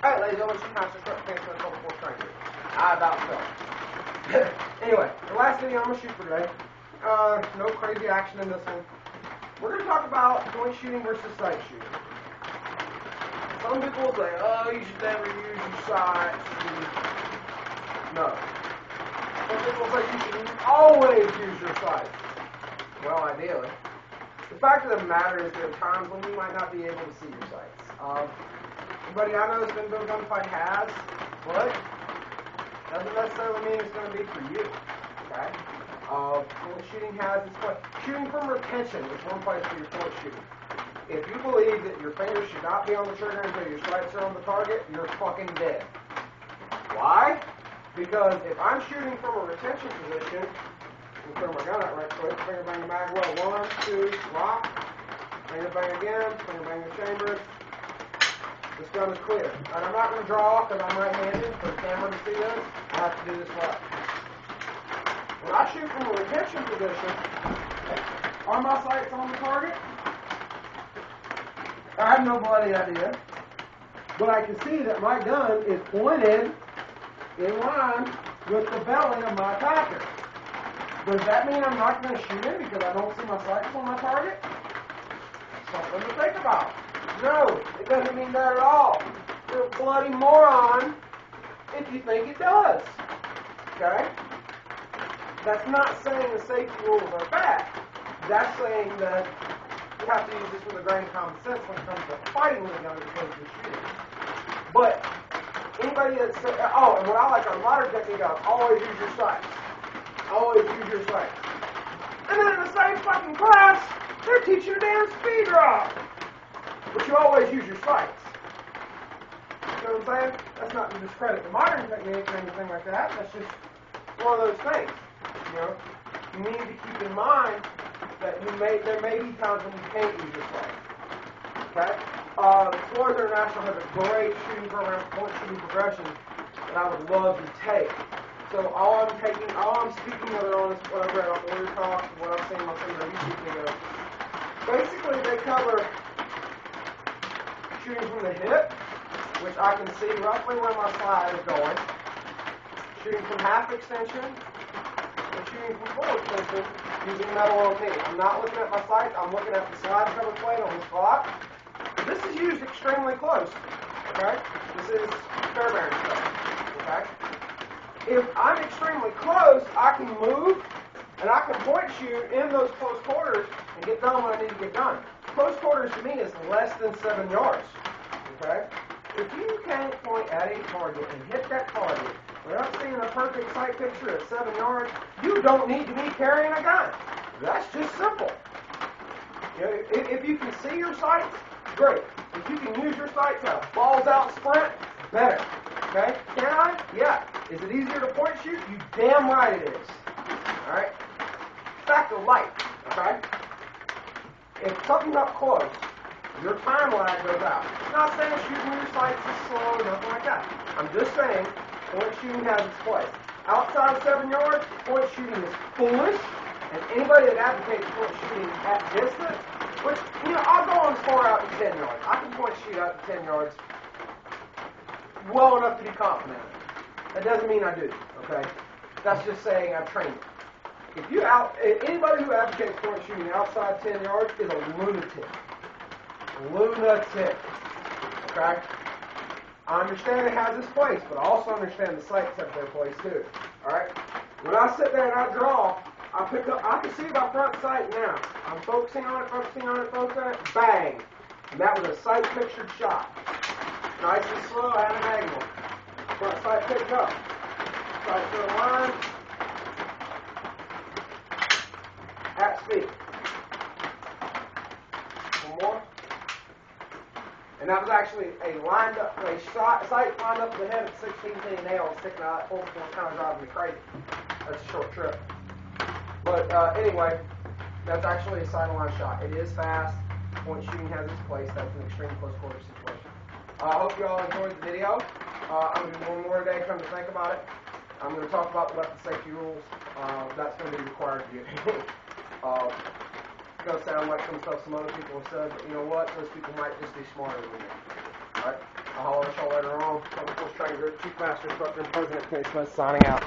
Alright, ladies and gentlemen, sometimes it's not cancer and before strangers. I about so. Anyway, the last video I'm going to shoot for today. No crazy action in this one. We're going to talk about point shooting versus sight shooting. Some people will say, oh, you should never use your sights. No. Some people say you should always use your sights. Well, ideally. The fact of the matter is there are times when you might not be able to see your sights. Everybody I know that's been to a gunfight has, but doesn't necessarily mean it's going to be for you. Okay? Point shooting has its place. Shooting from retention is one place for your point shooting. If you believe that your fingers should not be on the trigger until your sights are on the target, you're fucking dead. Why? Because if I'm shooting from a retention position, I'm going to throw my gun out right quick, finger bang the mag well, 1, 2, lock, finger bang again, finger bang the chambers. This gun is clear. And I'm not going to draw because I'm right-handed. For the camera to see this, I have to do this right. When I shoot from a retention position, are my sights on the target? I have no bloody idea. But I can see that my gun is pointed in line with the belly of my attacker. Does that mean I'm not going to shoot him because I don't see my sights on my target? Something to think about. No, it doesn't mean that at all. You're a bloody moron if you think it does. Okay? That's not saying the safety rules are bad. That's saying that you have to use this with a grain of common sense when it comes to fighting with a gun as opposed to shooting. But anybody that says, oh, and what I like on modern technique is always use your sights. Always use your sights. And then in the same fucking class, they're teaching a damn speed drop. But you always use your sights. You know what I'm saying? That's not to discredit the modern technique or anything like that. That's just one of those things. You know, you need to keep in mind that there may be times when you can't use your sights. Okay? Explorers International has a great shooting program, point shooting progression that I would love to take. So all I'm speaking of it on is what I've read on Warrior Talk, what I've seen on some of their YouTube videos. Basically, they cover shooting from the hip, which I can see roughly where my slide is going, shooting from half extension, and shooting from full extension using metal OP. I'm not looking at my sights, I'm looking at the slide cover plate on the slot. This is used extremely close, okay? This is Fairbairn stuff, okay? If I'm extremely close, I can move, and I can point shoot in those close quarters and get done when I need to get done. Close quarters to me is less than 7 yards, okay? If you can't point at a target and hit that target without seeing a perfect sight picture at 7 yards, you don't need to be carrying a gun. That's just simple. You know, if you can see your sights, great. If you can use your sights to balls out sprint, better. Okay? Can I? Yeah. Is it easier to point shoot? You damn right it is. Alright? Fact of light. Okay? If something's up close, your time lag goes out. I'm not saying shooting your sights is slow or nothing like that. I'm just saying point shooting has its place. Outside of 7 yards, point shooting is foolish, and anybody that advocates point shooting at distance, which, you know, I'll go on as far out to 10 yards. I can point shoot out to 10 yards well enough to be confident in it. That doesn't mean I do, okay? That's just saying I've trained it. Anybody who advocates point shooting outside 10 yards is a lunatic. Lunatic. Okay? I understand it has its place, but I also understand the sights have their place too. Alright? When I sit there and I draw, I can see my front sight now. I'm focusing on it, focusing on it, focusing on it, bang! And that was a sight pictured shot. Nice and slow, at an angle. Front sight picked up. Sight to the line. At speed. One more. And that was actually a sight lined up to the head at 16 pin nail sticking out. That full kind of driving me crazy. That's a short trip. But anyway, that's actually a sideline shot. It is fast. Point shooting has its place. That's an extreme close quarter situation. I hope you all enjoyed the video. I'm going to do one more today, come to think about it. I'm going to talk about the weapon safety rules. That's going to be required of you. It's going to sound like some stuff some other people have said, but you know what? Those people might just be smarter than me. All right? I'll holler at y'all later on. Double Force Training Group, Chief Master Instructor and President Kenny Smith signing out.